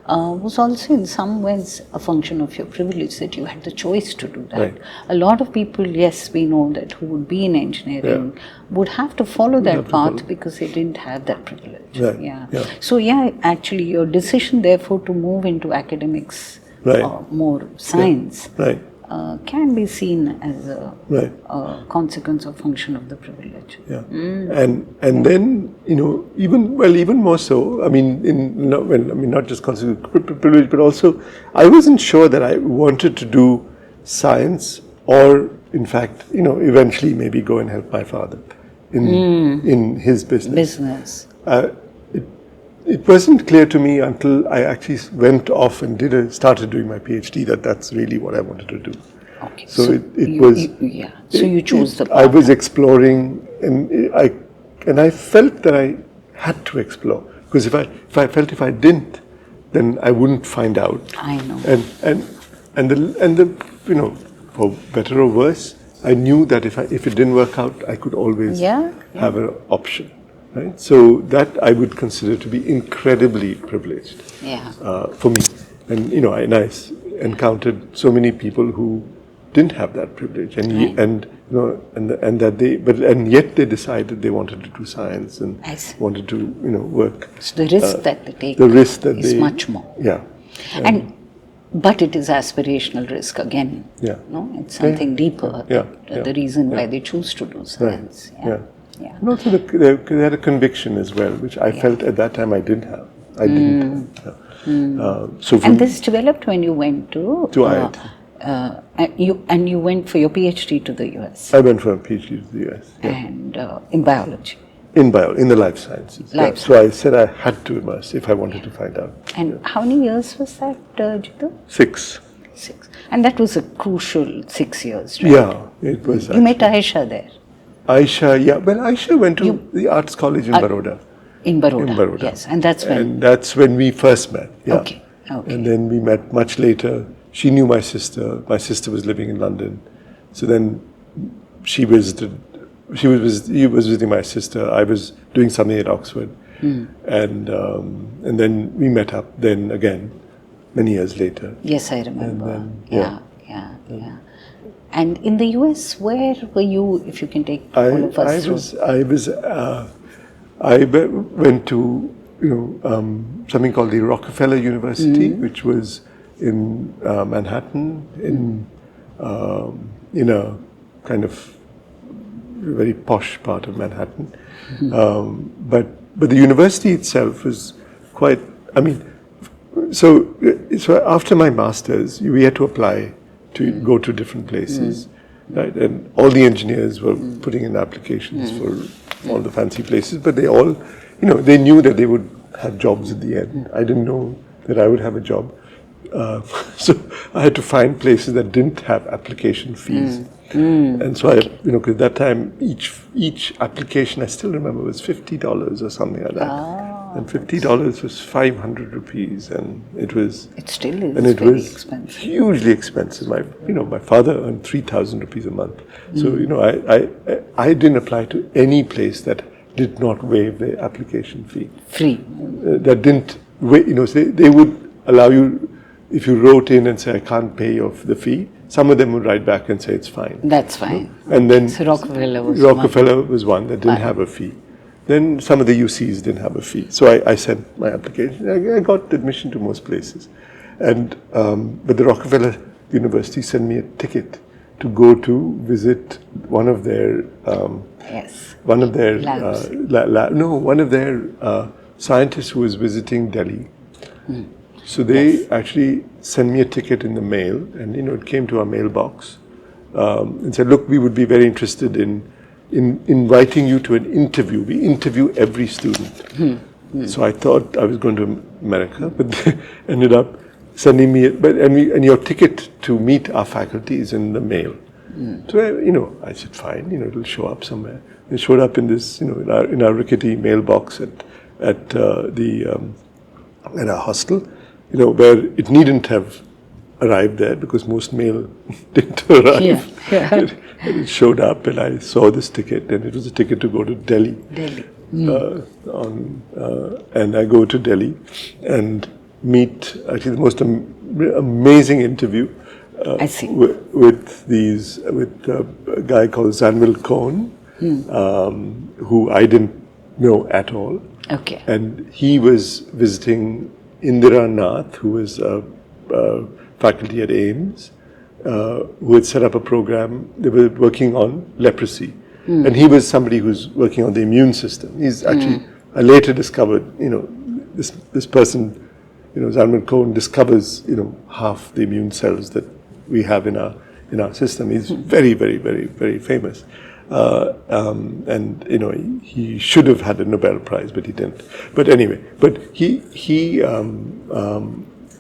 was also in some ways a function of your privilege, that you had the choice to do that. Right. A lot of people, yes, we know that who would be in engineering would have to follow that path because they didn't have that privilege. Right. So actually your decision therefore to move into academics, more science, can be seen as a consequence or function of the privilege. And then even more so. Not just consequence of privilege, but also I wasn't sure that I wanted to do science, or in fact, eventually maybe go and help my father in his business. It wasn't clear to me until I actually went off and started doing my PhD that that's really what I wanted to do. Okay. So it was. So you chose the path. I was exploring, and and I felt that I had to explore, because if I didn't, then I wouldn't find out. I know. And the for better or worse, I knew that if it didn't work out, I could always have an option, right? So that I would consider to be incredibly privileged for me. And I encountered so many people who didn't have that privilege, and yet they decided they wanted to do science and wanted to work. So the risk that they take is much more. Yeah. But it is aspirational risk again. Yeah. No, it's something deeper. The reason why they choose to do science. Right. Yeah. And also they had a conviction as well, which I felt at that time I didn't have. And this developed when you went to IIT. You went for your PhD to the US. I went for a PhD to the US. Yeah. And in biology. In the life sciences. So I said I had to immerse if I wanted to find out. And how many years was that, Gita? 6. And that was a crucial 6 years, right? Yeah, it was. You met Aisha there. Aisha, yeah. Well, Aisha went to the Arts College in Baroda. In Baroda, yes. And that's when we first met. Yeah. Okay. And then we met much later. She knew my sister. My sister was living in London. So then she was visiting my sister. I was doing something at Oxford. And then we met up then again, many years later. Yes, I remember. Yeah. And in the US, where were you, if you can take all of us through? I went to something called the Rockefeller University, which was in Manhattan, in a kind of very posh part of Manhattan. But the university itself was quite. So after my masters, we had to apply to go to different places, right? And all the engineers were putting in applications for all the fancy places, but they all, they knew that they would have jobs at the end. I didn't know that I would have a job. So I had to find places that didn't have application fees. And so because at that time each application, I still remember, was $50 or something like that. And $50 was 500 rupees, and it was. It still is. And it very was expensive. Hugely expensive. My father earned 3,000 rupees a month. So I didn't apply to any place that did not waive the application fee. Free. That didn't they would allow you, if you wrote in and say I can't pay off the fee. Some of them would write back and say it's fine. That's fine. And then so Rockefeller was one that didn't have a fee. Then some of the UCs didn't have a fee. So I sent my application. I got admission to most places. And but the Rockefeller University sent me a ticket to go to visit one of their scientists who was visiting Delhi. So they actually sent me a ticket in the mail, and it came to our mailbox and said, "Look, we would be very interested in inviting you to an interview. We interview every student." So I thought I was going to America, but they ended up sending me and your ticket to meet our faculty is in the mail. So I said, fine, it'll show up somewhere. It showed up in this, in our rickety mailbox at our hostel, where it needn't have arrived there because most mail didn't arrive. And it showed up, and I saw this ticket, and it was a ticket to go to Delhi. And I go to Delhi and meet actually the most amazing interview with a guy called Zanvil Cohn, who I didn't know at all. Okay. And he was visiting Indira Nath, who was a faculty at AIMS, who had set up a program. They were working on leprosy. And he was somebody who's working on the immune system. He's actually, I later discovered, this person, Zanvil Cohn discovers, half the immune cells that we have in our system. He's very, very, very, very famous. And he should have had a Nobel Prize, but he didn't. But anyway,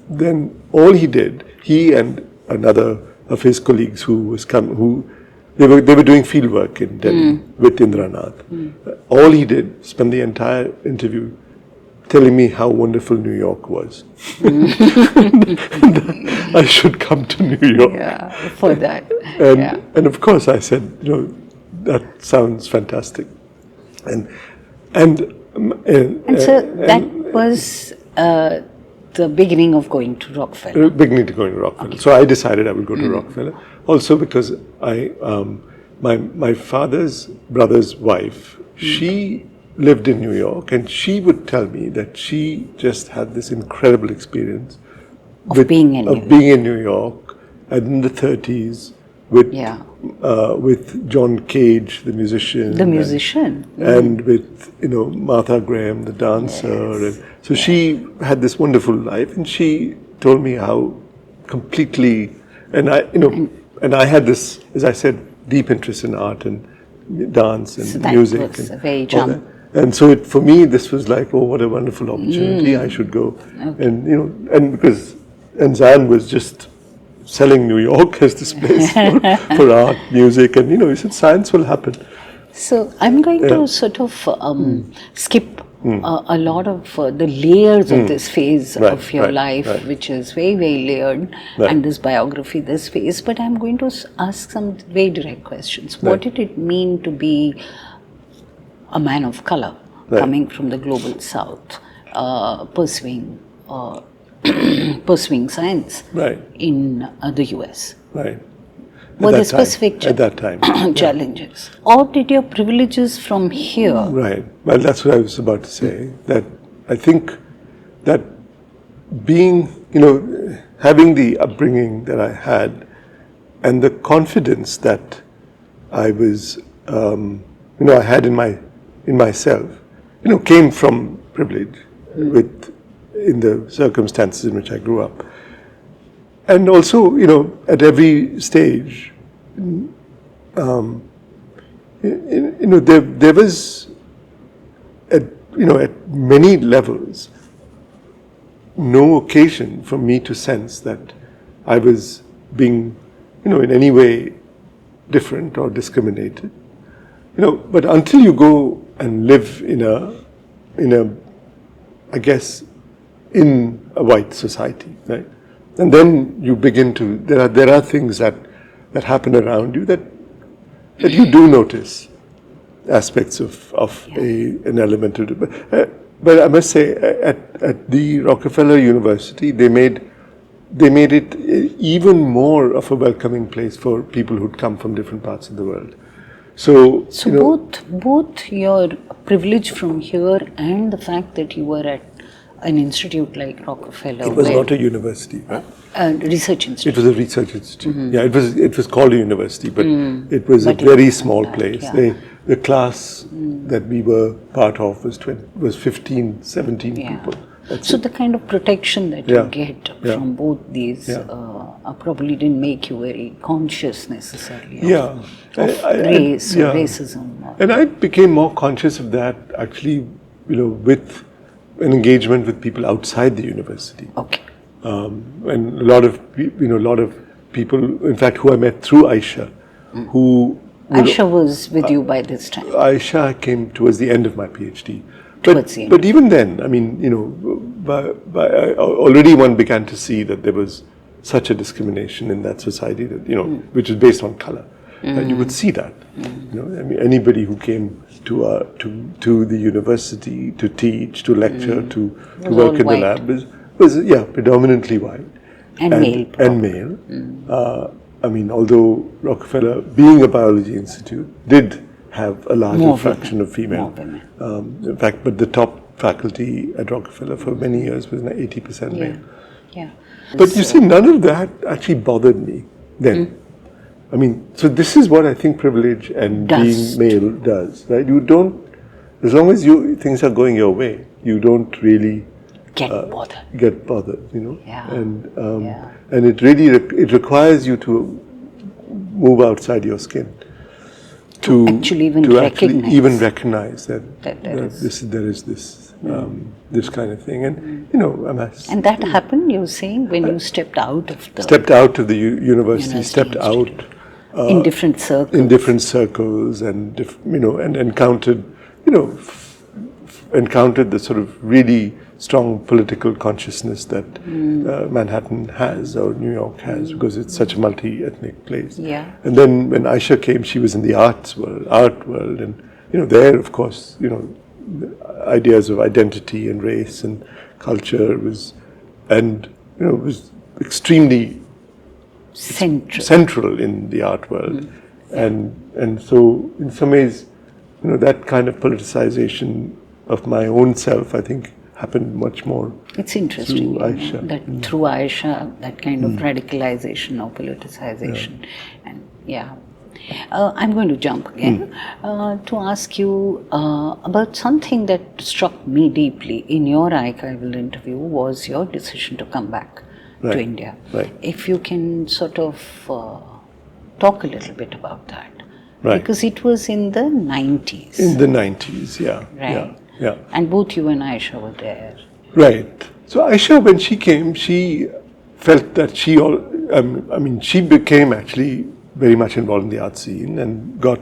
then all he did, he and another of his colleagues who They were doing field work in Delhi with Indranath. All he did, spent the entire interview telling me how wonderful New York was. I should come to New York. Yeah, for that. And of course I said, that sounds fantastic. And so that was the beginning of going to Rockefeller. Beginning to going to Rockefeller. Okay. So I decided I would go to Rockefeller. Also because my father's brother's wife, she lived in New York, and she would tell me that she just had this incredible experience of being in New York and in the 30s with John Cage, the musician. And with, Martha Graham, the dancer. Yes. And so she had this wonderful life, and she told me how completely, and I had this, as I said, deep interest in art and dance and music. That was a very jump. And so for me, this was like, oh, what a wonderful opportunity! I should go. Okay. And Zan was just selling New York as this place for art, music, and he said science will happen. So I'm going to sort of skip a lot of the layers of this phase of your life, which is very, very layered, and this biography, this phase. But I'm going to ask some very direct questions. What did it mean to be a man of color, coming from the global south, pursuing science in the US? Right. Were there specific at that time challenges? Or did your privileges from here? Right. Well, that's what I was about to say. That I think that being, having the upbringing that I had and the confidence that I was, I had in myself, came from privilege in the circumstances in which I grew up. And also, at every stage, there was, at many levels, no occasion for me to sense that I was being, in any way different or discriminated. But until you go and live in a, I guess, in a white society, right? And then you begin to, there are things that happen around you that you do notice aspects of an element of it. But I must say, at the Rockefeller University, they made it even more of a welcoming place for people who'd come from different parts of the world. So both your privilege from here and the fact that you were at an institute like Rockefeller. It was not a university, right? A research institute. It was a research institute. Yeah, it was called a university, but it was a very small place. The class that we were part of was 15, 17 people. So the kind of protection that you get from both these probably didn't make you very conscious necessarily of race or racism. And I became more conscious of that actually, with an engagement with people outside the university. Okay. And a lot of people, in fact, who I met through Aisha, who... Aisha was with you by this time? Aisha came towards the end of my PhD. But even then, I mean, already one began to see that there was such a discrimination in that society that, which is based on color. And you would see that. I mean, anybody who came to the university to teach, to lecture, to work in the lab was predominantly white and male. I mean, although Rockefeller, being a biology institute, did have a larger fraction of female. In fact, but the top faculty at Rockefeller for many years was 80% male. Yeah. But you see, none of that actually bothered me then. I mean, so this is what I think privilege and being male does, right? You don't, as long as things are going your way, you don't really get bothered. And it really it requires you to move outside your skin to actually recognize that there is this kind of thing, and and that happened. You were saying when you stepped out of the university, stepped out in different circles. In different circles, and and encountered, encountered the sort of really strong political consciousness that Manhattan has, or New York has, because it's such a multi-ethnic place. Yeah. And then when Aisha came, she was in the art world, and there, of course, the ideas of identity and race and culture was extremely central in the art world, and so in some ways, that kind of politicization of my own self, I think, happened much more. It's interesting through Aisha. That through Aisha, that kind of radicalization or politicization, and I'm going to jump again to ask you about something that struck me deeply in your archival interview was your decision to come back to India. Right. If you can sort of talk a little bit about that. Right. Because it was in the 90s. In the 90s, yeah. Right. Yeah. And both you and Aisha were there. Right. So Aisha, when she came, she felt that she became actually very much involved in the art scene and got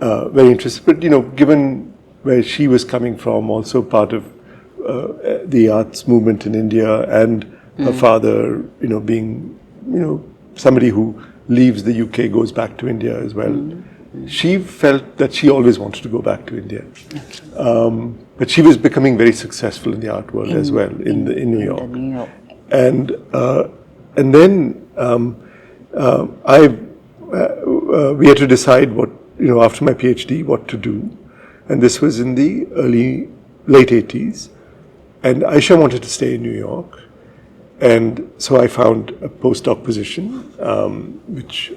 very interested. But, given where she was coming from, also part of the arts movement in India, and her father, being, somebody who leaves the UK, goes back to India as well. She felt that she always wanted to go back to India. But she was becoming very successful in the art world as well, in New York. And then we had to decide what, after my PhD, what to do. And this was in the late 80s. And Aisha wanted to stay in New York. And so I found a postdoc position, which,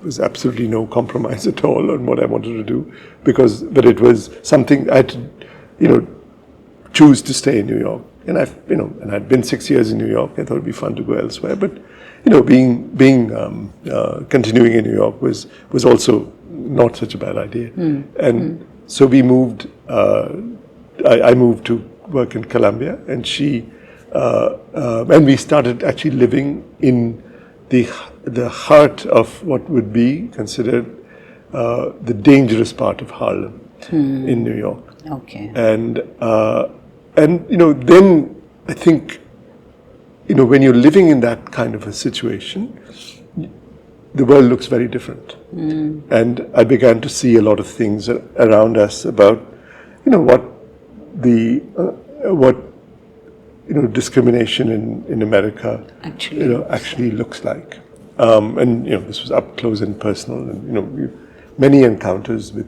was absolutely no compromise at all on what I wanted to do, but it was something I had to, choose to stay in New York. And I'd been 6 years in New York. I thought it'd be fun to go elsewhere, but continuing in New York was also not such a bad idea. And so we moved. I moved to work in Columbia, and and we started actually living in the heart of what would be considered the dangerous part of Harlem in New York. Okay. And then I think, when you're living in that kind of a situation, the world looks very different. And I began to see a lot of things around us about, what discrimination in America actually looks like. And this was up close and personal, and many encounters with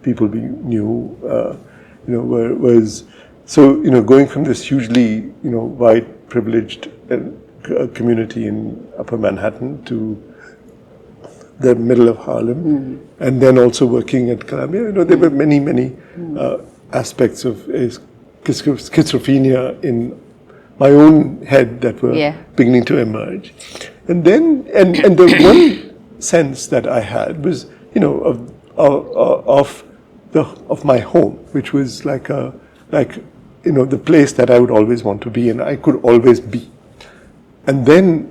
people we knew, was so going from this hugely white privileged community in Upper Manhattan to the middle of Harlem, and then also working at Columbia. There were many aspects of schizophrenia in my own head that were beginning to emerge. And then, and the one sense that I had was, of my home, which was the place that I would always want to be, and I could always be. And then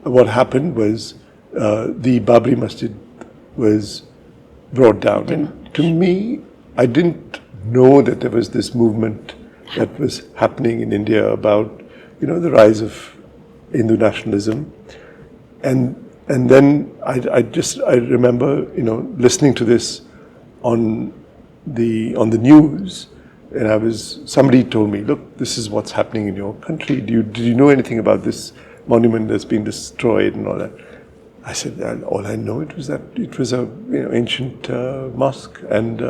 what happened was the Babri Masjid was brought down. And to me, I didn't know that there was this movement that was happening in India about, the rise of Hindu nationalism. And then I remember, listening to this on the news, and somebody told me, look, this is what's happening in your country. Did you know anything about this monument that's been destroyed and all that? I said, all I know it was that it was a ancient mosque, and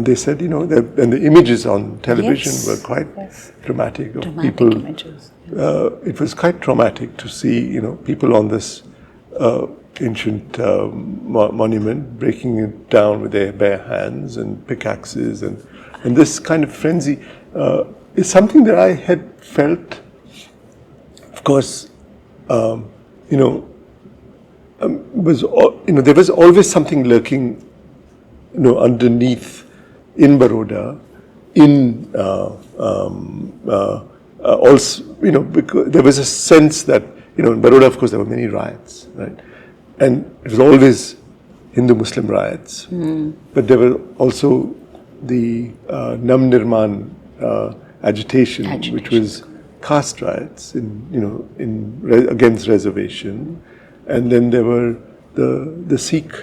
they said, and the images on television were quite dramatic of people. Images. It was quite traumatic to see, people on this ancient monument breaking it down with their bare hands and pickaxes, and this kind of frenzy is something that I had felt. Of course, there was always something lurking, underneath in Baroda, also, because there was a sense that, in Baroda, of course, there were many riots, right? and it was always Hindu-Muslim riots. But there were also the Nam Nirman agitation, which was caste riots against reservation, and then there were the Sikh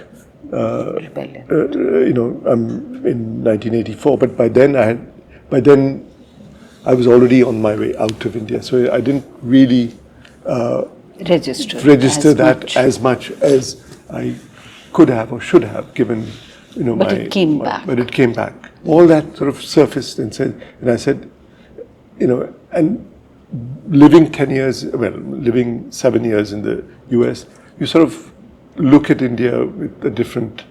Rebellion. in 1984. But by then I was already on my way out of India, so I didn't really register that as much as I could have or should have, given But it came back. But it came back. All that sort of surfaced and I said, and living 7 years in the US, you sort of look at India with a different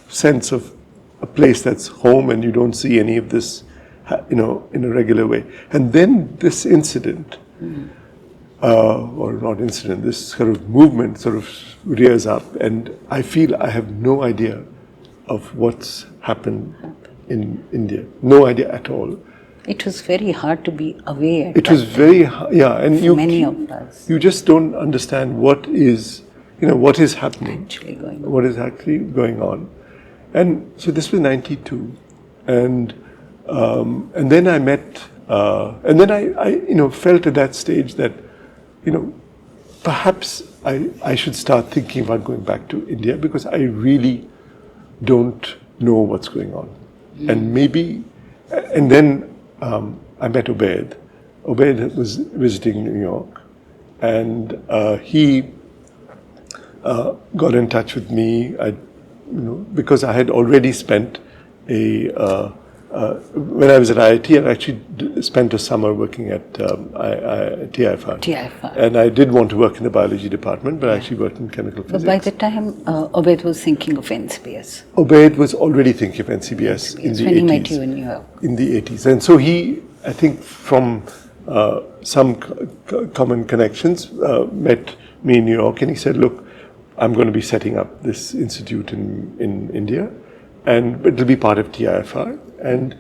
sense of a place that's home, and you don't see any of this, in a regular way. And then this incident, or not incident, this sort of movement sort of rears up, and I feel I have no idea of what's happened in India. No idea at all. It was very hard to be aware. It was very hard, and many of us. You just don't understand what is happening. Actually going on. What is actually going on. And so this was 92, and then I met, and then I felt at that stage that, perhaps I should start thinking about going back to India, because I really don't know what's going on. And then I met Obaid. Obaid was visiting New York, and he got in touch with me. Because I had already spent when I was at IIT, I actually spent a summer working at TIFR. TIFR. And I did want to work in the biology department, but I actually worked in chemical physics. But by the time Obaid was thinking of NCBS. Obaid was already thinking of NCBS in the 80s. When he met you in New York. In the 80s. And so he, I think from some common connections, met me in New York, and he said, look, I'm going to be setting up this institute in India, and it'll be part of TIFR. And,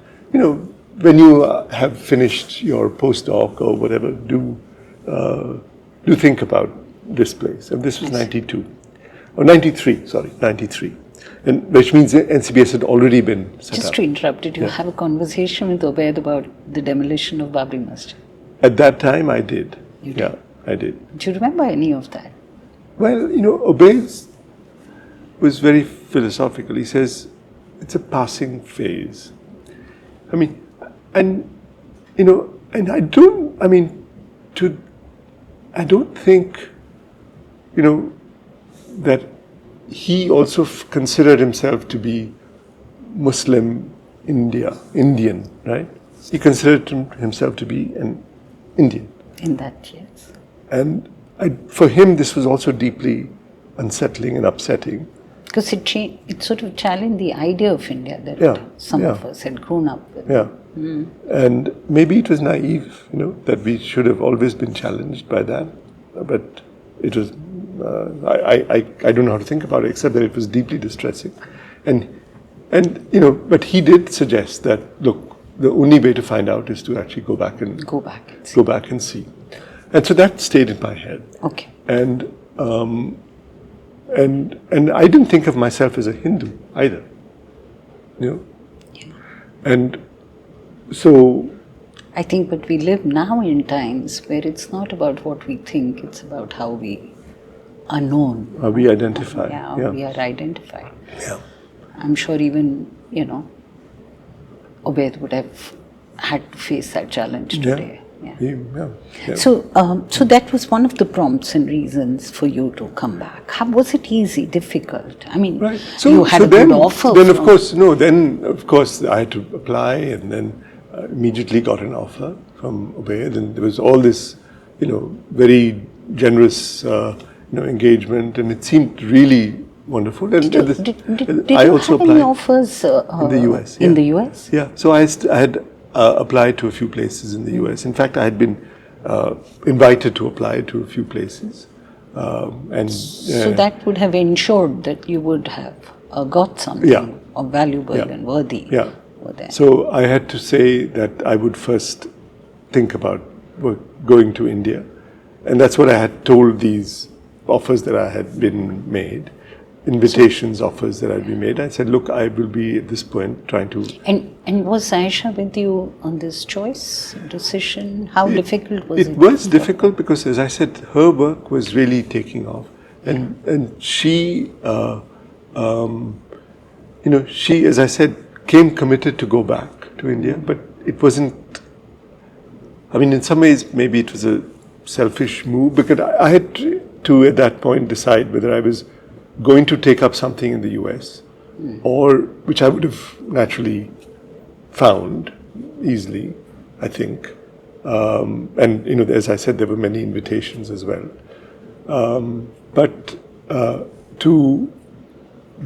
when you have finished your postdoc or whatever, do think about this place. And this was 93, and which means NCBS had already been set up. Just to interrupt, did you have a conversation with Obaid about the demolition of Babri Masjid? At that time, I did. You did? Yeah, I did. Do you remember any of that? Well, Obaid was very philosophical. He says, it's a passing phase. And I don't think, that he also considered himself to be Muslim Indian, right? He considered himself to be an Indian. In that, yes. And for him, this was also deeply unsettling and upsetting. Because it sort of challenged the idea of India that some of us had grown up with. Yeah. And maybe it was naive, that we should have always been challenged by that. But it was, I don't know how to think about it, except that it was deeply distressing. And but he did suggest that, look, the only way to find out is to actually go back and see. And so that stayed in my head. Okay. And I didn't think of myself as a Hindu either. Yeah. And so I think, but we live now in times where it's not about what we think, it's about how we are known. How we identify. We are identified. Yeah. I'm sure even, Obaid would have had to face that challenge today. Yeah. So that was one of the prompts and reasons for you to come back. Was it easy, difficult? Right. You had a good offer. Then of course I had to apply, and then immediately got an offer from Obaid, and there was all this, very generous, engagement, and it seemed really wonderful. And did you also have any offers in the US? In the US? Yeah. So I had applied to a few places in the US. In fact, I had been invited to apply to a few places, so that would have ensured that you would have got something of valuable and worthy. Yeah. So I had to say that I would first think about going to India, and that's what I had told these offers that I had been made, invitations, offers that I'd been made. I said, look, I will be at this point trying to... And was Aisha with you on this choice, decision? How difficult was it? It was difficult because, as I said, her work was really taking off. And she, she, as I said, came committed to go back to India, but it wasn't... I mean, in some ways, maybe it was a selfish move because I had to, at that point, decide whether I was going to take up something in the US or which I would have naturally found easily, I think. And, as I said, there were many invitations as well. But to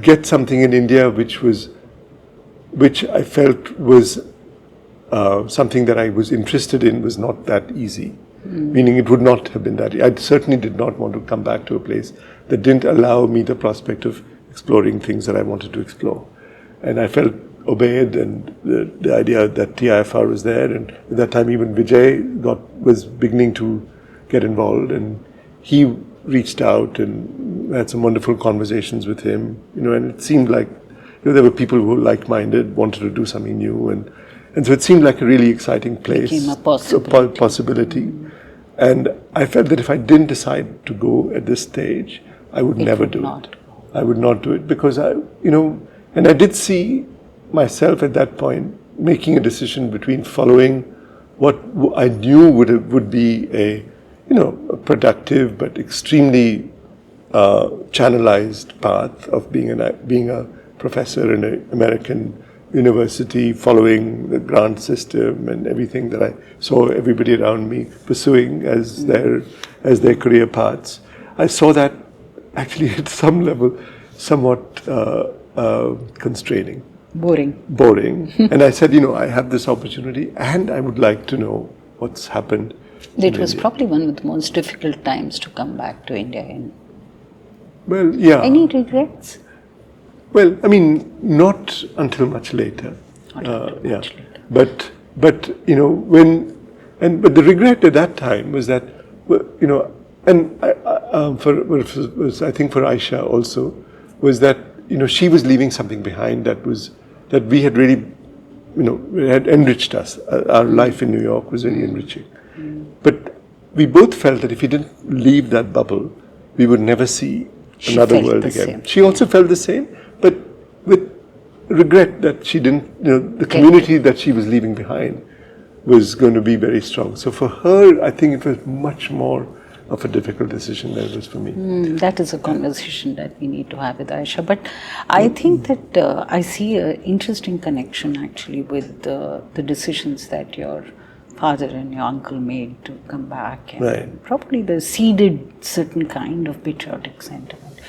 get something in India which I felt was something that I was interested in was not that easy. Meaning it would not have been that easy. I certainly did not want to come back to a place that didn't allow me the prospect of exploring things that I wanted to explore. And I felt Obaid and the idea that TIFR was there, and at that time even Vijay was beginning to get involved, and he reached out and had some wonderful conversations with him, and it seemed like there were people who were like-minded, wanted to do something new, and so it seemed like a really exciting place. Became a possibility. And I felt that if I didn't decide to go at this stage, I would never do it. I would not do it because and I did see myself at that point making a decision between following what I knew would be a productive but extremely channelized path of being a professor in an American university, following the grant system and everything that I saw everybody around me pursuing as their career paths. I saw that actually at some level somewhat constraining. Boring. And I said, I have this opportunity and I would like to know what's happened. It was probably one of the most difficult times to come back to India in. Well, yeah. Any regrets? Well, I mean, not until much later. Much later. But but the regret at that time was that, and I think for Aisha also, was that, she was leaving something behind that we had really, had enriched us. Our life in New York was really enriching. But we both felt that if we didn't leave that bubble, we would never see another world again. Same. She also felt the same, but with regret that she didn't, the community that she was leaving behind was going to be very strong. So for her, I think it was much more of a difficult decision than it was for me. That is a conversation that we need to have with Aisha. But I think that I see an interesting connection actually with the decisions that your father and your uncle made to come back, and probably they seeded certain kind of patriotic sentiment.